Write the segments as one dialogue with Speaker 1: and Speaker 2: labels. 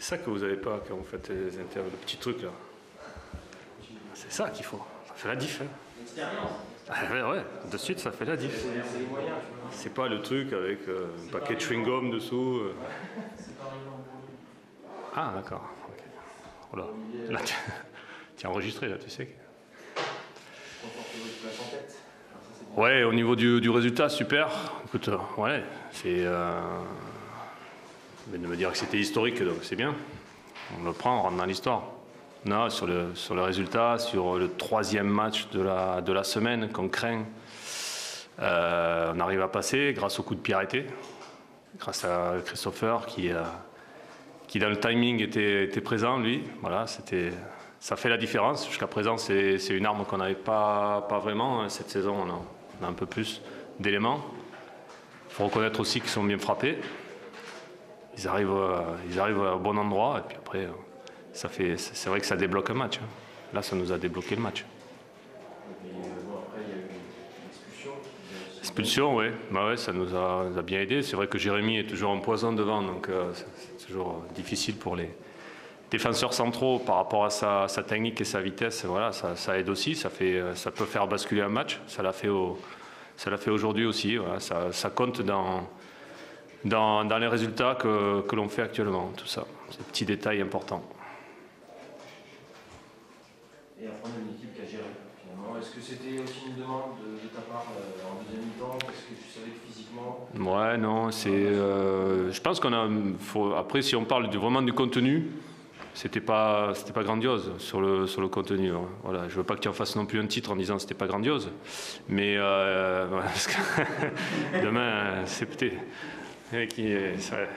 Speaker 1: ça que vous n'avez pas quand vous faites les interviews, le petit truc là. C'est ça qu'il faut. Ça fait la diff. Hein.
Speaker 2: L'expérience.
Speaker 1: Ouais, de suite ça fait la diff. C'est pas le truc avec un paquet de chewing-gum dessous. Ah d'accord. Okay. Voilà. Là, tu es enregistré là, tu sais. Ouais, au niveau du résultat, super. Écoute, ouais, c'est... Mais de me dire que c'était historique, donc c'est bien. On le prend, on rentre dans l'histoire. Non, sur le résultat, sur le 3e match de la semaine qu'on craint, on arrive à passer grâce au coup de pied arrêté, grâce à Christopher qui dans le timing était présent, lui. Voilà, ça fait la différence. Jusqu'à présent, c'est une arme qu'on n'avait pas vraiment. Cette saison, on a un peu plus d'éléments. Il faut reconnaître aussi qu'ils sont bien frappés. Ils arrivent au bon endroit. Et puis après, c'est vrai que ça débloque un match. Là, ça nous a débloqué le match.
Speaker 2: Et après, il y a eu une expulsion.
Speaker 1: Expulsion, oui. Bah ouais, ça nous a bien aidé. C'est vrai que Jérémy est toujours en poison devant, donc c'est toujours difficile pour les défenseurs centraux par rapport à sa technique et sa vitesse. Voilà, ça aide aussi. Ça peut faire basculer un match. Ça l'a fait aujourd'hui aussi. Voilà, ça compte dans les résultats que l'on fait actuellement. Tout ça, ces petits détails importants.
Speaker 2: Et après, une équipe qui a géré, finalement. Est-ce que c'était aussi une demande de ta part en deuxième mi-temps? Parce que tu savais que physiquement...
Speaker 1: Ouais, non, je pense qu'on a... Après, si on parle vraiment du contenu, c'était pas grandiose sur le contenu. Hein. Voilà, je veux pas que tu en fasses non plus un titre en disant que c'était pas grandiose. Mais parce que demain, c'est peut-être...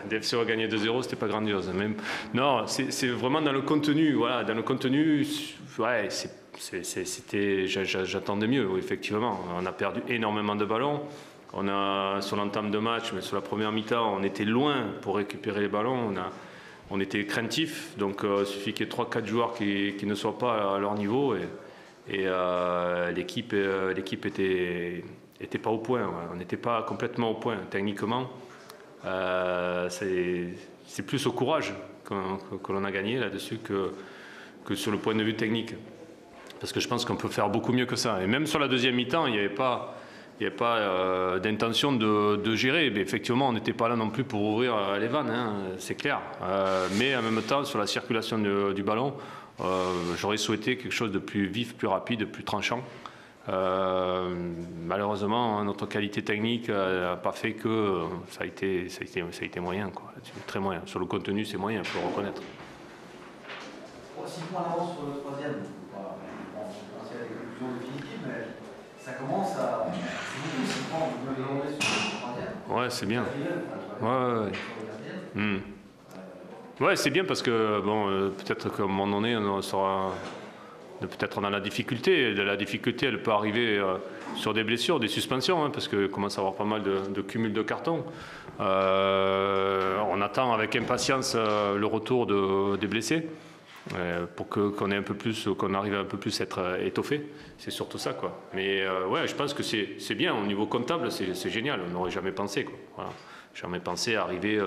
Speaker 1: DFC a gagné 2-0, c'était pas grandiose. Même, non, c'est vraiment dans le contenu. Voilà, dans le contenu, ouais, j'attendais mieux, oui, effectivement. On a perdu énormément de ballons. Sur l'entame de match, mais sur la première mi-temps, on était loin pour récupérer les ballons. On était craintifs. Donc, il suffit qu'il y ait 3-4 joueurs qui ne soient pas à leur niveau. Et l'équipe était pas au point. Ouais. On n'était pas complètement au point, techniquement. C'est plus au courage que l'on a gagné là-dessus que sur le point de vue technique. Parce que je pense qu'on peut faire beaucoup mieux que ça. Et même sur la deuxième mi-temps, il n'y avait pas d'intention de gérer. Mais effectivement, on n'était pas là non plus pour ouvrir les vannes, hein, c'est clair. Mais en même temps, sur la circulation du ballon, j'aurais souhaité quelque chose de plus vif, plus rapide, plus tranchant. Malheureusement, notre qualité technique n'a pas fait que ça a été moyen, quoi. Très moyen. Sur le contenu, c'est moyen, il faut le reconnaître.
Speaker 3: 6 points d'avance sur le 3e. C'est la conclusion définitive, mais ça commence à... C'est beaucoup 6 points, vous me demandez sur le 3e.
Speaker 1: Ouais, c'est bien. Ouais. Ouais, c'est bien parce que, bon, peut-être qu'à un moment donné, on sera... Peut-être dans la difficulté. La difficulté, elle peut arriver sur des blessures, des suspensions, hein, parce qu'il commence à avoir pas mal de cumul de cartons. On attend avec impatience le retour des blessés pour qu'on ait un peu plus, qu'on arrive un peu plus à être étoffé. C'est surtout ça, quoi. Mais ouais, je pense que c'est bien. Au niveau comptable, c'est génial. On n'aurait jamais pensé, quoi. Voilà. Jamais pensé à arriver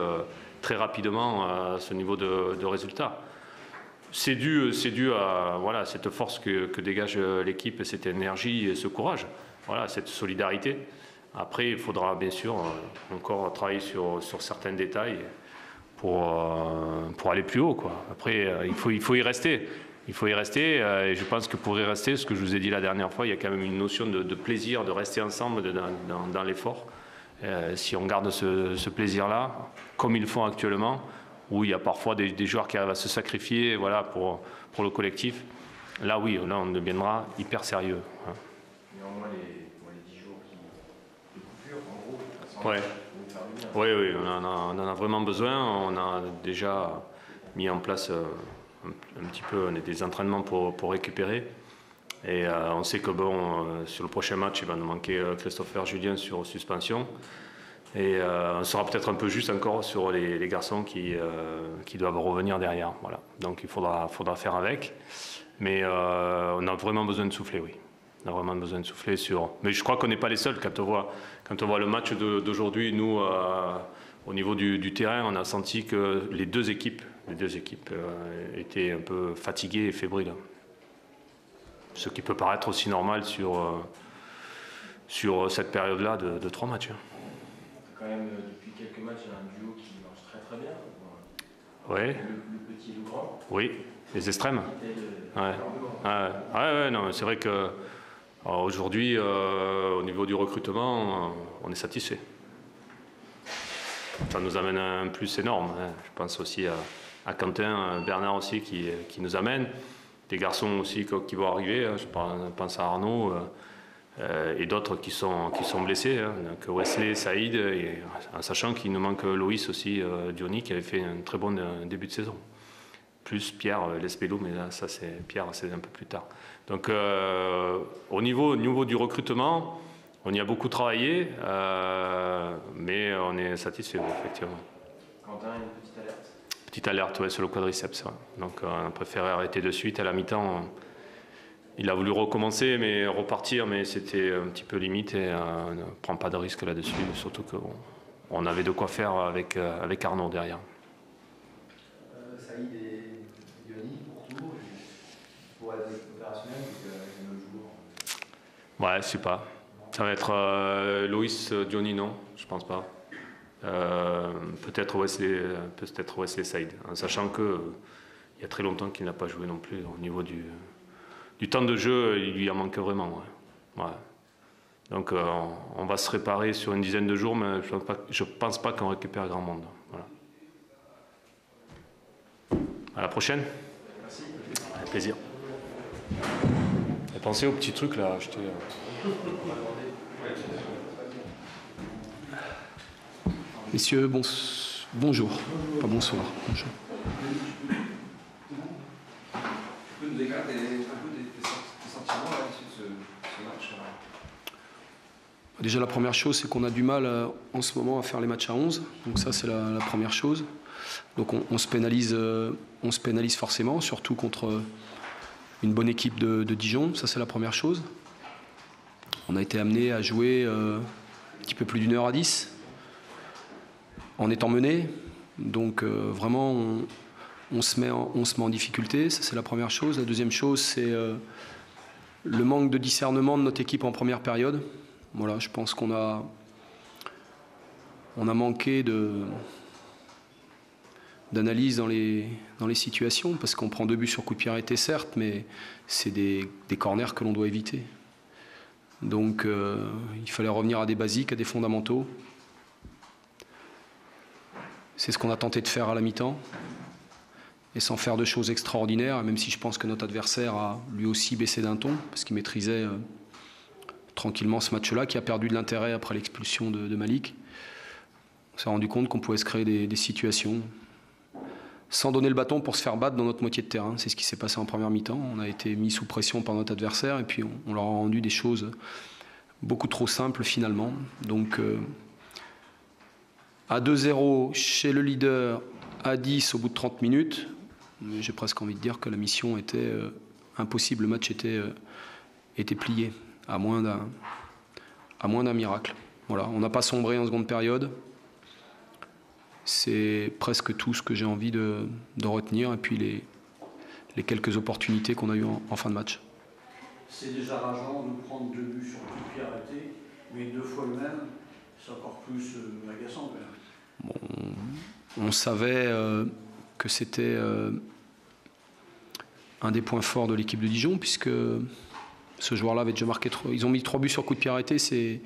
Speaker 1: très rapidement à ce niveau de résultat. C'est dû à voilà, cette force que dégage l'équipe, et cette énergie et ce courage, voilà, cette solidarité. Après, il faudra bien sûr encore travailler sur certains détails pour aller plus haut, quoi. Après, il faut y rester. Il faut y rester, et je pense que pour y rester, ce que je vous ai dit la dernière fois, il y a quand même une notion de plaisir, de rester ensemble dans l'effort. Si on garde ce plaisir-là, comme ils le font actuellement, où il y a parfois des joueurs qui arrivent à se sacrifier, voilà, pour le collectif. Là, oui, là, on deviendra hyper sérieux. Hein.
Speaker 2: Néanmoins, les 10 jours de coupure, en gros,
Speaker 1: ouais. Oui, on en a vraiment besoin. On a déjà mis en place un petit peu des entraînements pour récupérer. Et on sait que bon, sur le prochain match, il va nous manquer Christopher Julien sur suspension. Et on sera peut-être un peu juste encore sur les garçons qui doivent revenir derrière. Voilà. Donc il faudra faire avec. Mais on a vraiment besoin de souffler, oui. On a vraiment besoin de souffler sur... Mais je crois qu'on n'est pas les seuls. Quand on voit le match d'aujourd'hui, nous, au niveau du terrain, on a senti que les deux équipes Les deux équipes étaient un peu fatiguées et fébriles. Ce qui peut paraître aussi normal sur cette période-là de 3 matchs.
Speaker 2: Quand même, depuis quelques matchs, il y a un duo qui marche très très bien.
Speaker 1: Oui.
Speaker 2: Le petit et le grand.
Speaker 1: Oui, les extrêmes. Ouais, non, c'est vrai que aujourd'hui, au niveau du recrutement, on est satisfait. Ça nous amène un plus énorme. Je pense aussi à Quentin, Bernard aussi qui nous amène. Des garçons aussi qui vont arriver. Je pense à Arnaud et d'autres qui sont blessés. Donc Wesley, Saïd, en sachant qu'il nous manque Loïs aussi, Diony, qui avait fait un très bon début de saison. Plus Pierre Lespelou, mais là, ça c'est Pierre, c'est un peu plus tard. Donc au niveau du recrutement, on y a beaucoup travaillé, mais on est satisfait, effectivement.
Speaker 2: Quentin, une petite alerte.
Speaker 1: Petite alerte, ouais, sur le quadriceps. Ouais. Donc on a préféré arrêter de suite. À la mi-temps, il a voulu recommencer, mais repartir, mais c'était un petit peu limite et on ne prend pas de risque là-dessus, surtout qu'on avait de quoi faire avec Arnaud derrière.
Speaker 3: Saïd et Diony pour être opérationnel, avec le jour.
Speaker 1: Ouais, je sais pas. Ça va être Loïs, Diony, non, je pense pas. Peut-être Wesley Saïd, en sachant que il y a très longtemps qu'il n'a pas joué non plus. Au niveau du temps de jeu, il lui en manque vraiment. Ouais. Donc on va se réparer sur une dizaine de jours, mais je pense pas qu'on récupère grand monde. Voilà. À la prochaine.
Speaker 2: Merci.
Speaker 1: Avec plaisir. Et pensez aux petits trucs là à acheter.
Speaker 4: Messieurs, bonjour. Pas bonsoir. Bonjour.
Speaker 5: Tu peux nous décrire un peu tes sentiments à l'issue de ce match?
Speaker 4: Déjà, la première chose, c'est qu'on a du mal en ce moment à faire les matchs à 11. Donc ça, c'est la première chose. Donc on se pénalise forcément, surtout contre une bonne équipe de Dijon. Ça, c'est la première chose. On a été amené à jouer un petit peu plus d'une heure à 10 en étant mené. Donc vraiment, on se met en difficulté. Ça, c'est la première chose. La deuxième chose, c'est le manque de discernement de notre équipe en première période. Voilà, je pense qu'on a manqué d'analyse dans les situations, parce qu'on prend 2 buts sur coup de pied arrêté, certes, mais c'est des corners que l'on doit éviter. Donc il fallait revenir à des basiques, à des fondamentaux. C'est ce qu'on a tenté de faire à la mi-temps, et sans faire de choses extraordinaires, même si je pense que notre adversaire a lui aussi baissé d'un ton, parce qu'il maîtrisait tranquillement ce match-là, qui a perdu de l'intérêt après l'expulsion de Malik. On s'est rendu compte qu'on pouvait se créer des situations sans donner le bâton pour se faire battre dans notre moitié de terrain. C'est ce qui s'est passé en première mi-temps. On a été mis sous pression par notre adversaire et puis on leur a rendu des choses beaucoup trop simples finalement. Donc à 2-0 chez le leader, à 10 au bout de 30 minutes, j'ai presque envie de dire que la mission était impossible. Le match était plié, à moins d'un miracle. Voilà, on n'a pas sombré en seconde période. C'est presque tout ce que j'ai envie de retenir. Et puis les quelques opportunités qu'on a eues en fin de match.
Speaker 6: C'est déjà rageant de prendre 2 buts sur coup de pied arrêté, mais 2 fois le même, c'est encore plus agaçant.
Speaker 4: Bon, on savait que c'était un des points forts de l'équipe de Dijon, puisque ce joueur-là avait déjà marqué ils ont mis 3 buts sur coup de pied arrêté, c'est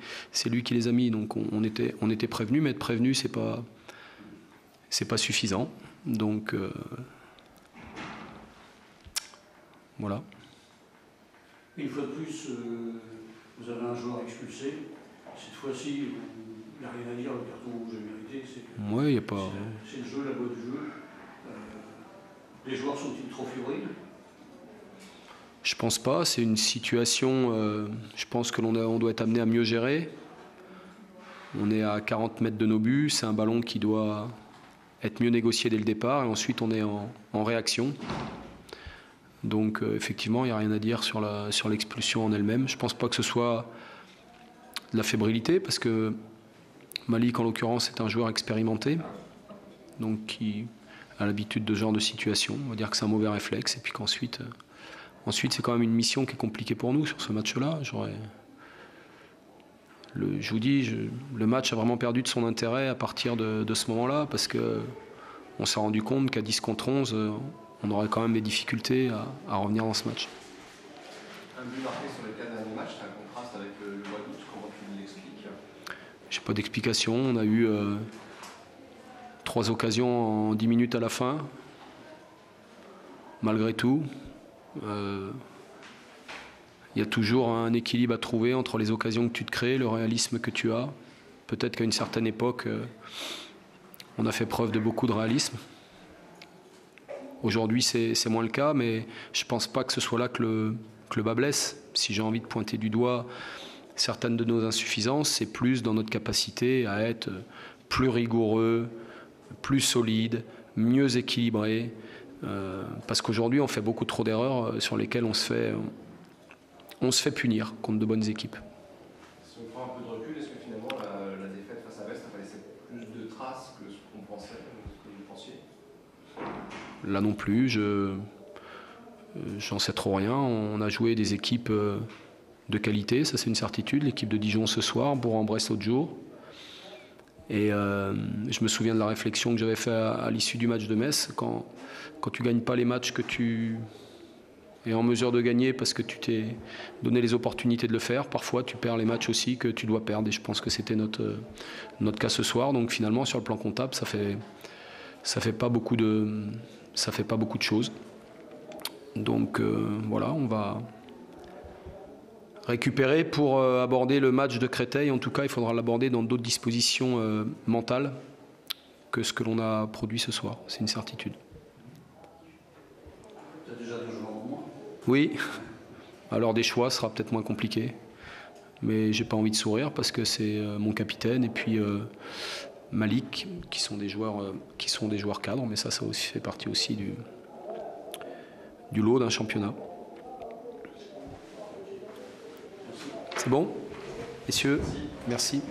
Speaker 4: lui qui les a mis. Donc on était prévenus, mais être prévenu, c'est pas suffisant. Donc voilà.
Speaker 6: Une fois de plus, vous avez un joueur expulsé. Cette fois-ci, il n'y a rien à dire, le carton rouge est mérité.
Speaker 4: Ouais, y a pas...
Speaker 6: C'est le jeu, la loi du jeu. Les joueurs sont-ils trop fébriles?
Speaker 4: Je pense pas. C'est une situation, je pense que l'on doit être amené à mieux gérer. On est à 40 mètres de nos buts. C'est un ballon qui doit être mieux négocié dès le départ. Et ensuite, on est en réaction. Donc, effectivement, il n'y a rien à dire sur l'expulsion en elle-même. Je ne pense pas que ce soit de la fébrilité, parce que Malik, en l'occurrence, est un joueur expérimenté, donc qui l'habitude de ce genre de situation. On va dire que c'est un mauvais réflexe et puis qu'ensuite, c'est quand même une mission qui est compliquée pour nous sur ce match-là. Je vous dis, le match a vraiment perdu de son intérêt à partir de ce moment-là parce qu'on s'est rendu compte qu'à 10 contre 11, on aurait quand même des difficultés à revenir dans ce match.
Speaker 5: Un but marqué sur les 4 derniers matchs, c'est un contraste avec le mois d'août. Comment tu l'expliques?
Speaker 4: J'ai pas d'explication. On a eu 3 occasions en 10 minutes à la fin. Malgré tout, il y a toujours un équilibre à trouver entre les occasions que tu te crées, le réalisme que tu as. Peut-être qu'à une certaine époque, on a fait preuve de beaucoup de réalisme. Aujourd'hui, c'est moins le cas, mais je ne pense pas que ce soit là que le bas blesse. Si j'ai envie de pointer du doigt certaines de nos insuffisances, c'est plus dans notre capacité à être plus rigoureux, plus solide, mieux équilibré. Parce qu'aujourd'hui, on fait beaucoup trop d'erreurs sur lesquelles on se fait punir contre de bonnes équipes.
Speaker 5: Si on prend un peu de recul, est-ce que finalement la défaite face à Brest n'a pas laissé plus de traces que ce qu'on pensait, ce que vous pensiez?
Speaker 4: Là non plus, j'en sais trop rien. On a joué des équipes de qualité, ça c'est une certitude. L'équipe de Dijon ce soir, Bourg-en-Bresse l'autre jour. Et je me souviens de la réflexion que j'avais faite à l'issue du match de Metz. Quand tu ne gagnes pas les matchs que tu es en mesure de gagner parce que tu t'es donné les opportunités de le faire, parfois tu perds les matchs aussi que tu dois perdre. Et je pense que c'était notre cas ce soir. Donc finalement, sur le plan comptable, ça fait pas beaucoup de choses. Donc voilà, on va récupérer pour aborder le match de Créteil. En tout cas, il faudra l'aborder dans d'autres dispositions mentales que ce que l'on a produit ce soir. C'est une certitude.
Speaker 6: Tu as déjà 2 joueurs en moins?
Speaker 4: Oui. Alors des choix sera peut-être moins compliqué. Mais j'ai pas envie de sourire parce que c'est mon capitaine et puis Malik qui sont des joueurs cadres. Mais ça aussi fait partie aussi du lot d'un championnat. C'est bon, messieurs? Merci.